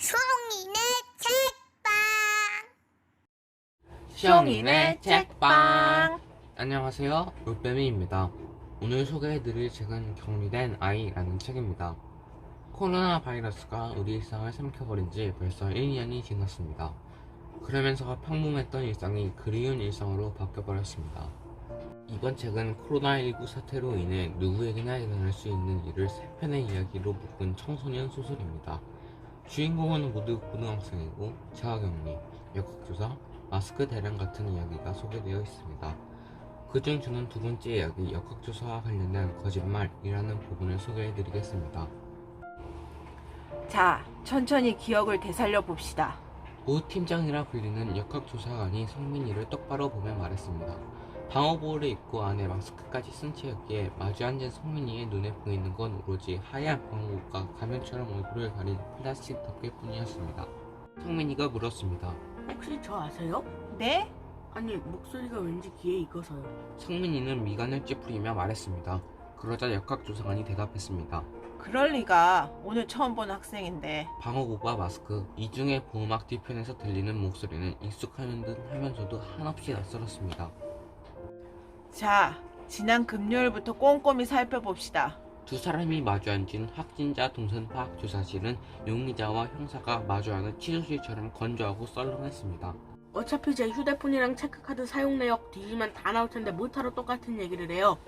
수롱이네 책방. 시영이네 책방. 안녕하세요, 롤빼미입니다. 오늘 소개해드릴 책은 격리된 아이라는 책입니다. 코로나 바이러스가 우리 일상을 삼켜버린 지 벌써 1년이 지났습니다. 그러면서 평범했던 일상이 그리운 일상으로 바뀌어버렸습니다. 이번 책은 코로나19 사태로 인해 누구에게나 일어날 수 있는 일을 3편의 이야기로 묶은 청소년 소설입니다. 주인공은 모두 고등학생이고 자가격리, 역학조사, 마스크 대란 같은 이야기가 소개되어 있습니다. 그중 저는 두 번째 이야기 역학조사와 관련된 거짓말이라는 부분을 소개해드리겠습니다. 자, 천천히 기억을 되살려 봅시다. 오 팀장이라 불리는 역학조사관이 성민이를 똑바로 보며 말했습니다. 방어복을 입고 안에 마스크까지 쓴 채였기에 마주 앉은 성민이의 눈에 보이는 건 오로지 하얀 방어복과 가면처럼 얼굴을 가린 플라스틱 덮개뿐이었습니다. 성민이가 물었습니다. 혹시 저 아세요? 네? 아니 목소리가 왠지 귀에 익어서요. 성민이는 미간을 찌푸리며 말했습니다. 그러자 역학조사관이 대답했습니다. 그럴 리가. 오늘 처음 본 학생인데. 방어복과 마스크, 이중의 보호막 뒤편에서 들리는 목소리는 익숙한 듯 하면서도 한없이 낯설었습니다. 자, 지난 금요일부터 꼼꼼히 살펴봅시다. 두 사람이 마주 앉은 확진자 동선 파악 조사실은 용의자와 형사가 마주하는 치료실처럼 건조하고 썰렁했습니다. 어차피 제 휴대폰이랑 체크카드 사용 내역 뒤지면 다 나올 텐데 못하러 똑같은 얘기를 해요.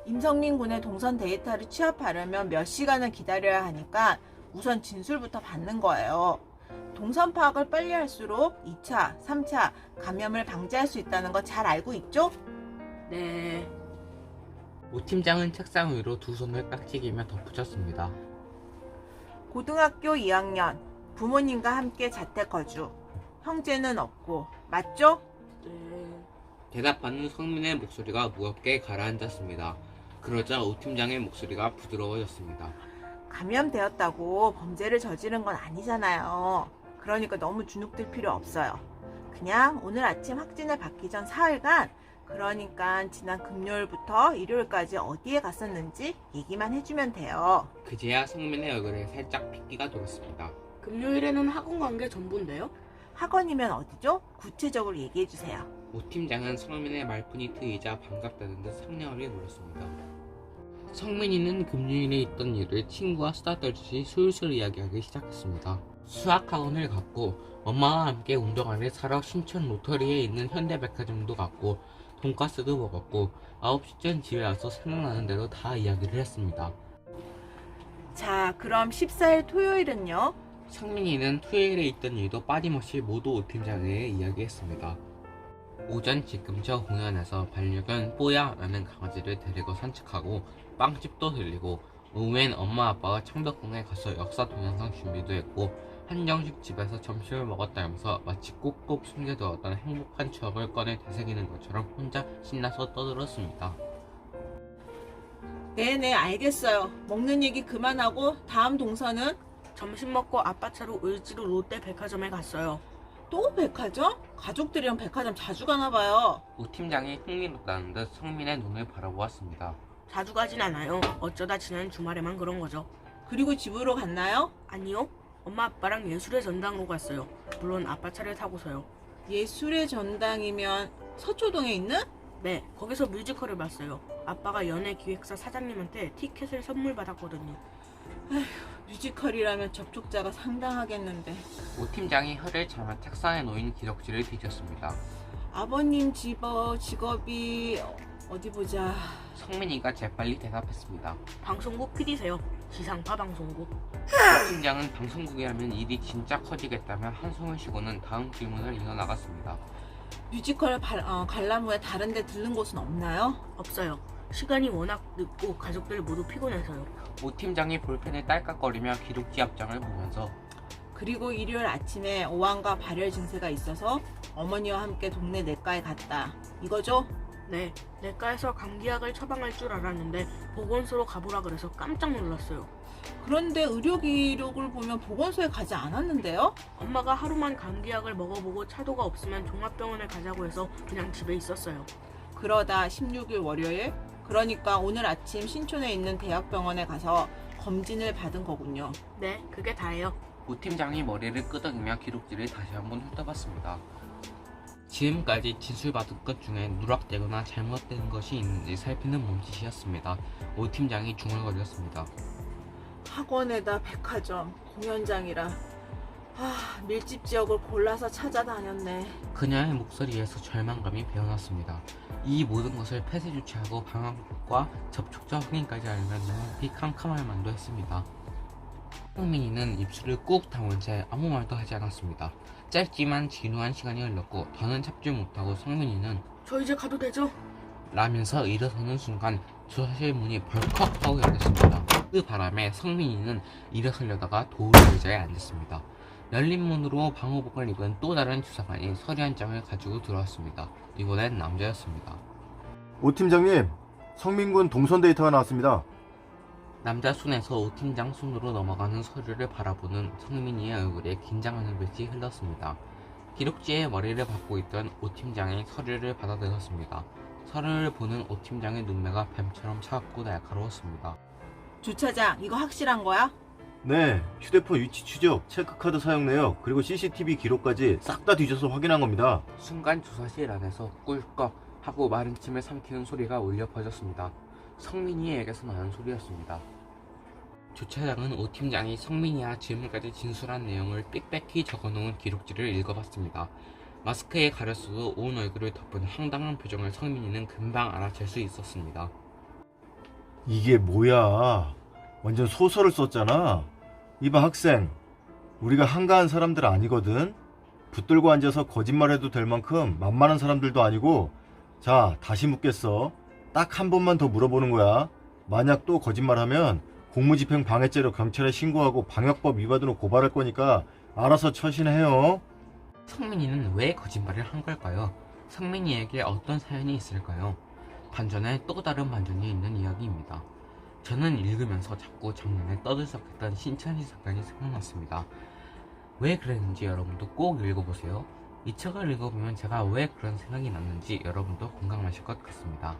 임성민 군의 동선 데이터를 취합하려면 몇 시간을 기다려야 하니까 우선 진술부터 받는 거예요. 동선 파악을 빨리 할수록 2차, 3차 감염을 방지할 수 있다는 거 잘 알고 있죠? 네. 오 팀장은 책상 위로 두 손을 깍지기며 덧붙였습니다. 고등학교 2학년, 부모님과 함께 자택 거주. 형제는 없고, 맞죠? 네. 대답하는 성민의 목소리가 무겁게 가라앉았습니다. 그러자 오 팀장의 목소리가 부드러워졌습니다. 감염되었다고 범죄를 저지른 건 아니잖아요. 그러니까 너무 주눅들 필요 없어요. 그냥 오늘 아침 확진을 받기 전 사흘간, 그러니까 지난 금요일부터 일요일까지 어디에 갔었는지 얘기만 해주면 돼요. 그제야 성민의 얼굴에 살짝 핏기가 돌았습니다. 금요일에는 학원 간 게 전부인데요. 학원이면 어디죠? 구체적으로 얘기해주세요. 오 팀장은 성민의 말뿐이 트이자 반갑다는 듯 상냥하게 물었습니다. 성민이는 금요일에 있던 일을 친구와 수다 떨듯이 술술 이야기하기 시작했습니다. 수학학원을 갔고 엄마와 함께 운동화를 사러 신촌 로터리에 있는 현대백화점도 갔고 돈가스도 먹었고 9시쯤 집에 와서 생각나는 대로 다 이야기를 했습니다. 자, 그럼 14일 토요일은요? 성민이는 토요일에 있던 일도 빠짐없이 모두 오 팀장에게 이야기했습니다. 오전 지금저 공연에서 반려견 뽀야라는 강아지를 데리고 산책하고 빵집도 들리고 오후엔 엄마 아빠가 창덕궁에 가서 역사 동영상 준비도 했고 한정식 집에서 점심을 먹었다면서 마치 꼭꼭 숨겨두었던 행복한 추억을 꺼내 되새기는 것처럼 혼자 신나서 떠들었습니다. 네네, 알겠어요. 먹는 얘기 그만하고 다음 동선은? 점심 먹고 아빠 차로 을지로 롯데 백화점에 갔어요. 또 백화점? 가족들이랑 백화점 자주 가나 봐요. 오 팀장이 흥미롭다는 듯 성민의 눈을 바라보았습니다. 자주 가진 않아요. 어쩌다 지난 주말에만 그런 거죠. 그리고 집으로 갔나요? 아니요. 엄마 아빠랑 예술의 전당으로 갔어요. 물론 아빠 차를 타고서요. 예술의 전당이면 서초동에 있는? 네, 거기서 뮤지컬을 봤어요. 아빠가 연예기획사 사장님한테 티켓을 선물 받았거든요. 뮤지컬이라면 접촉자가 상당하겠는데. 오 팀장이 혀를 차며 책상에 놓인 기록지를 뒤졌습니다. 아버님 직업이 어디 보자. 성민이가 재빨리 대답했습니다. 방송국 PD세요. 지상파 방송국. 오 팀장은 방송국이라면 일이 진짜 커지겠다며 한숨을 쉬고는 다음 질문을 이어나갔습니다. 뮤지컬 관람 후에 다른 데 들른 곳은 없나요? 없어요. 시간이 워낙 늦고 가족들 모두 피곤해서요. 오 팀장이 볼펜을 딸깍거리며 기록지 앞장을 보면서 그리고 일요일 아침에 오한과 발열 증세가 있어서 어머니와 함께 동네 내과에 갔다. 이거죠? 네, 내과에서 감기약을 처방할 줄 알았는데 보건소로 가보라 그래서 깜짝 놀랐어요. 그런데 의료 기록을 보면 보건소에 가지 않았는데요? 엄마가 하루만 감기약을 먹어보고 차도가 없으면 종합병원에 가자고 해서 그냥 집에 있었어요. 그러다 16일 월요일, 그러니까 오늘 아침 신촌에 있는 대학병원에 가서 검진을 받은 거군요. 네, 그게 다예요. 오 팀장이 머리를 끄덕이며 기록지를 다시 한번 훑어봤습니다. 지금까지 진술받은 것 중에 누락되거나 잘못된 것이 있는지 살피는 몸짓이었습니다. 오 팀장이 중얼거렸습니다. 학원에다 백화점, 공연장이라 밀집 지역을 골라서 찾아다녔네. 그녀의 목소리에서 절망감이 배어났습니다. 이 모든 것을 폐쇄 조치하고 방역과 접촉자 확인까지 하려면 눈앞이 캄캄할 만도 했습니다. 성민이는 입술을 꾹 다문 채 아무 말도 하지 않았습니다. 짧지만 진후한 시간이 흘렀고 더는 참지 못하고 성민이는 저 이제 가도 되죠? 라면서 일어서는 순간 주사실 문이 벌컥 하고 열렸습니다. 그 바람에 성민이는 일어서려다가 도울 의자에 앉았습니다. 열린 문으로 방호복을 입은 또 다른 주사관이 서류 한 장을 가지고 들어왔습니다. 이번엔 남자였습니다. 오 팀장님, 성민군 동선 데이터가 나왔습니다. 남자 손에서 오 팀장 손으로 넘어가는 서류를 바라보는 성민이의 얼굴에 긴장하는 빛이 흘렀습니다. 기록지에 머리를 박고 있던 오 팀장이 서류를 받아들였습니다. 서류를 보는 오 팀장의 눈매가 뱀처럼 차갑고 날카로웠습니다. 주차장, 이거 확실한 거야? 네, 휴대폰 위치 추적, 체크카드 사용 내역, 그리고 CCTV 기록까지 싹 다 뒤져서 확인한 겁니다. 순간 주사실 안에서 꿀꺽 하고 마른 침을 삼키는 소리가 울려 퍼졌습니다. 성민이에게서 나는 소리였습니다. 주차장은 오 팀장이 성민이와 지금까지 진술한 내용을 빽빽히 적어놓은 기록지를 읽어봤습니다. 마스크에 가렸어도 온 얼굴을 덮은 황당한 표정을 성민이는 금방 알아챌 수 있었습니다. 이게 뭐야? 완전 소설을 썼잖아. 이봐 학생, 우리가 한가한 사람들 아니거든? 붙들고 앉아서 거짓말해도 될 만큼 만만한 사람들도 아니고. 자, 다시 묻겠어. 딱 한 번만 더 물어보는 거야. 만약 또 거짓말하면 공무집행 방해죄로 경찰에 신고하고 방역법 위반으로 고발할 거니까 알아서 처신해요. 성민이는 왜 거짓말을 한 걸까요? 성민이에게 어떤 사연이 있을까요? 반전에 또 다른 반전이 있는 이야기입니다. 저는 읽으면서 자꾸 작년에 떠들썩했던 신천지 사건이 생각났습니다. 왜 그랬는지 여러분도 꼭 읽어보세요. 이 책을 읽어보면 제가 왜 그런 생각이 났는지 여러분도 공감하실 것 같습니다.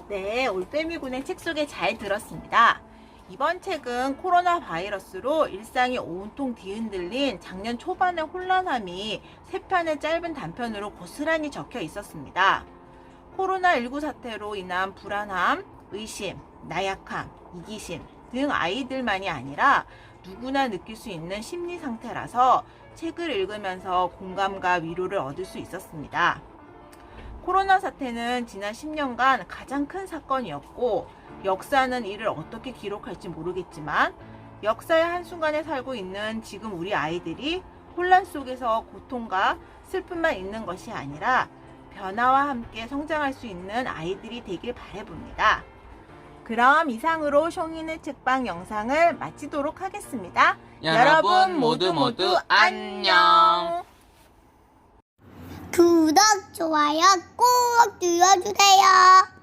네, 올빼미군의 책 소개 잘 들었습니다. 이번 책은 코로나 바이러스로 일상이 온통 뒤흔들린 작년 초반의 혼란함이 3편의 짧은 단편으로 고스란히 적혀 있었습니다. 코로나19 사태로 인한 불안함, 의심, 나약함, 이기심 등 아이들만이 아니라 누구나 느낄 수 있는 심리 상태라서 책을 읽으면서 공감과 위로를 얻을 수 있었습니다. 코로나 사태는 지난 10년간 가장 큰 사건이었고 역사는 이를 어떻게 기록할지 모르겠지만 역사의 한순간에 살고 있는 지금 우리 아이들이 혼란 속에서 고통과 슬픔만 있는 것이 아니라 변화와 함께 성장할 수 있는 아이들이 되길 바라봅니다. 그럼 이상으로 숑이네 책방 영상을 마치도록 하겠습니다. 여러분 모두 안녕. 구독, 좋아요 꼭 눌러주세요.